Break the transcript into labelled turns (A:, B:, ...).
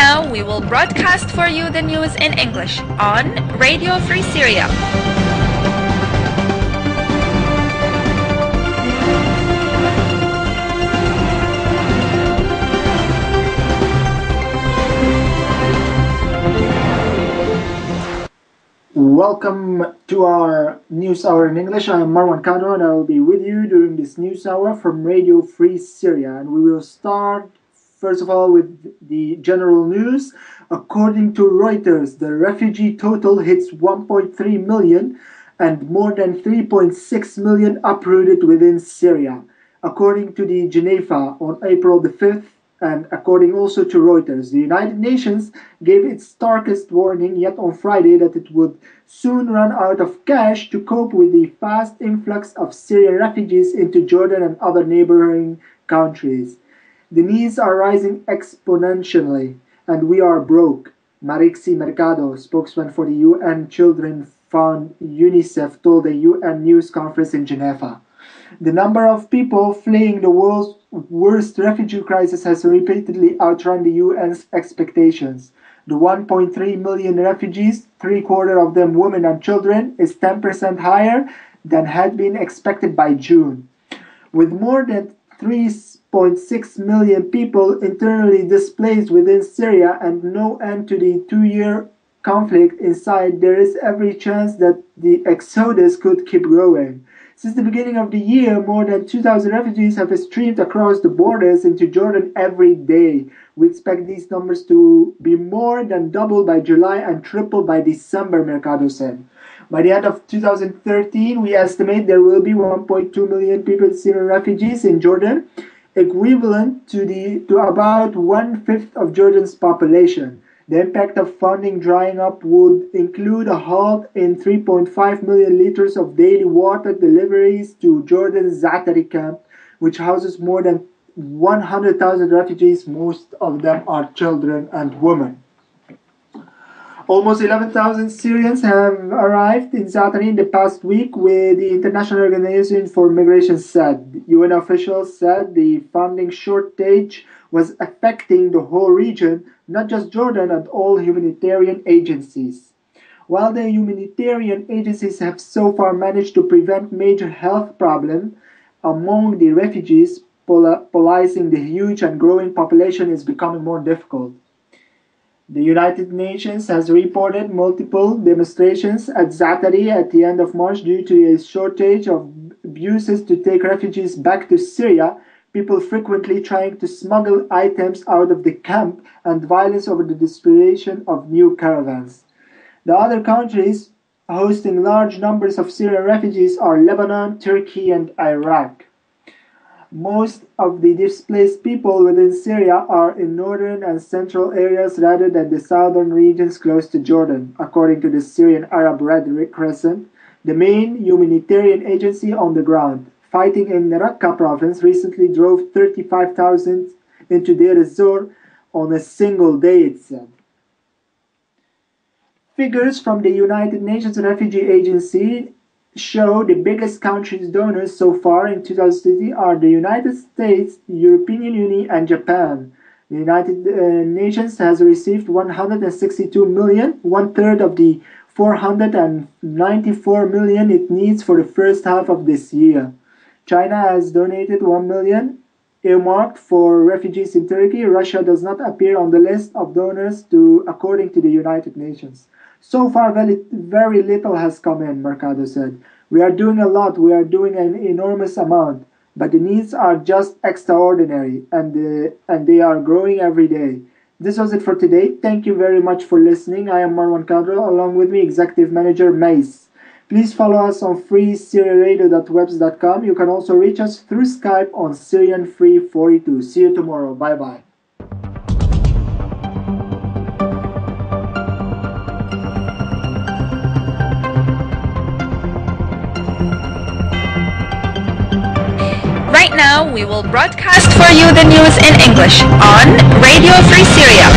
A: now, we will broadcast for you the news in English on Radio Free Syria.
B: Welcome to our news hour in English. I am وموقعنا and I will be with you during this news hour from Radio Free Syria. And we will start first of all with the general news. According to Reuters, the refugee total hits 1.3 million and more than 3.6 million uprooted within Syria. According to the Geneva on April the 5th, and according also to Reuters, the United Nations gave its starkest warning yet on Friday that it would soon run out of cash to cope with the fast influx of Syrian refugees into Jordan and other neighboring countries. The needs are rising exponentially, and we are broke. Marixi Mercado, spokesman for the UN Children Fund UNICEF, told a UN news conference in Geneva. The number of people fleeing the world's worst refugee crisis has repeatedly outrun the UN's expectations. The 1.3 million refugees, three-quarters of them women and children, is 10% higher than had been expected by June. With more than 3.6 million people internally displaced within Syria and no end to the two-year conflict inside, there is every chance that the exodus could keep growing. Since the beginning of the year, more than 2,000 refugees have streamed across the borders into Jordan every day. We expect these numbers to be more than double by July and triple by December, Mercado said. By the end of 2013, we estimate there will be 1.2 million people Syrian refugees in Jordan, equivalent to about one-fifth of Jordan's population. The impact of funding drying up would include a halt in 3.5 million liters of daily water deliveries to Jordan's Zaatari camp, which houses more than 100,000 refugees. Most of them are children and women. Almost 11,000 Syrians have arrived in Zaatari in the past week, with the International Organization for Migration said. UN officials said the funding shortage was affecting the whole region, not just Jordan, and all humanitarian agencies. While the humanitarian agencies have so far managed to prevent major health problems among the refugees, policing the huge and growing population is becoming more difficult. The United Nations has reported multiple demonstrations at Zaatari at the end of March due to a shortage of buses to take refugees back to Syria, people frequently trying to smuggle items out of the camp, and violence over the distribution of new caravans. The other countries hosting large numbers of Syrian refugees are Lebanon, Turkey, and Iraq. Most of the displaced people within Syria are in northern and central areas rather than the southern regions close to Jordan, according to the Syrian Arab Red Crescent, the main humanitarian agency on the ground. Fighting in Raqqa province recently drove 35,000 into Deir ez-Zor on a single day, it said. Figures from the United Nations Refugee Agency show the biggest countries donors so far in 2020 are the United States, the European Union, and Japan. The United Nations has received 162 million, one-third of the 494 million it needs for the first half of this year. China has donated 1 million earmarked for refugees in Turkey. Russia does not appear on the list of donors according to the United Nations. So far, very little has come in, Mercado said. We are doing a lot, we are doing an enormous amount, but the needs are just extraordinary, and they are growing every day. This was it for today. Thank you very much for listening. I am Marwan Kadra, along with me, Executive Manager Mace. Please follow us on freesyriaradio.webs.com. You can also reach us through Skype on Syrian342. See you tomorrow. Bye-bye.
A: Right now, we will broadcast for you the news in English on Radio Free Syria.